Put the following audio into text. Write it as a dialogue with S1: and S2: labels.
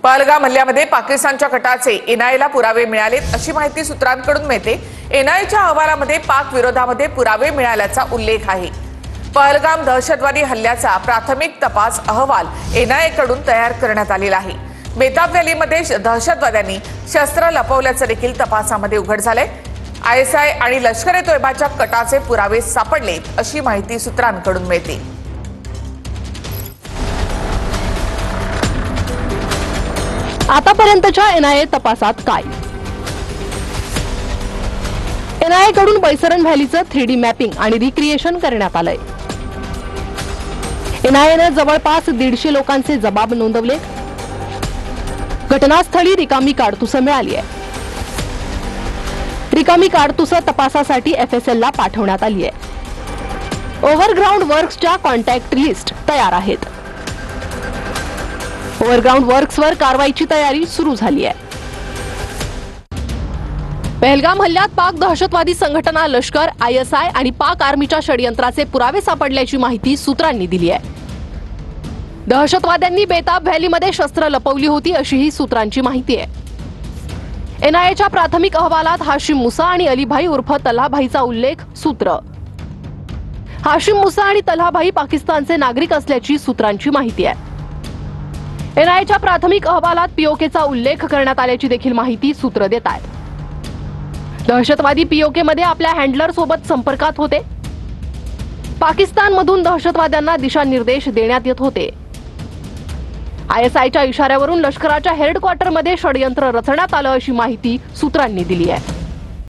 S1: पहलगाम हल्ल्यामध्ये पाकिस्तानच्या कटाचे एनआयएला पुरावे मिळालेत अशी माहिती सूत्रांकडून मिळते। एनआयएच्या अहवालामध्ये पाक विरोधामध्ये पुरावे मिळाल्याचा उल्लेख आहे। पहलगाम दहशतवादी हल्ल्याचा प्राथमिक तपास अहवाल एनआयएकडून तयार करण्यात आलेला आहे। बेताब व्हॅलीमध्ये दहशतवाद्यांनी शस्त्र लपवल्याचं देखील तपासामध्ये उघड झालंय। आयएसआय आणि लष्कर ए तोयबाच्या कटाचे पुरावे सापडलेत अशी माहिती सूत्रांकडून मिळते।
S2: आतापर्यंतच्या एनआयए तपासात काय? एनआयए कडून बैसरन व्हॅलीचं 3D मॅपिंग आणि रिक्रिएशन करण्यात आलंय। एनआयएने जवळपास 150 लोकांचे जबाब नोंदवले। घटनास्थळी रिकामी काडतुसं मिळाली आहे। रिकामी काडतुसं तपासासाठी एफएसएलला पाठवण्यात आली आहे। ओव्हरग्राउंड वर्क्सच्या कॉन्टॅक्ट लिस्ट तयार आहेत। ओव्हरग्राउंड वर्क्सवर कारवाईची तयारी सुरू झाली आहे। पहलगाम हल्ल्यात पाक दहशतवादी संघटना लष्कर, आयएसआय आणि पाक आर्मीच्या षडयंत्राचे पुरावे सापडल्याची माहिती सूत्रांनी दिली आहे। दहशतवाद्यांनी बेताब व्हॅलीमध्ये शस्त्र लपवली होती अशीही सूत्रांची माहिती आहे। एनआयएच्या प्राथमिक अहवालात हाशिम मुसा आणि अलीभाई उर्फ तल्हाभाईचा उल्लेख। सूत्र हाशिम मुसा आणि तल्हाभाई पाकिस्तानचे नागरिक असल्याची सूत्रांची माहिती आहे। एनआयएच्या प्राथमिक अहवालात पीओकेचा उल्लेख करण्यात आल्याची देखील माहिती सूत्र देत आहेत। दहशतवादी पीओकेमध्ये आपल्या हँडलर सोबत संपर्कात होते। पाकिस्तानमधून दहशतवाद्यांना दिशानिर्देश देण्यात येत होते। आयएसआयच्या इशाऱ्यावरून लष्कराच्या हेडक्वार्टरमध्ये षडयंत्र रचण्यात आलं अशी माहिती सूत्रांनी दिली आहे।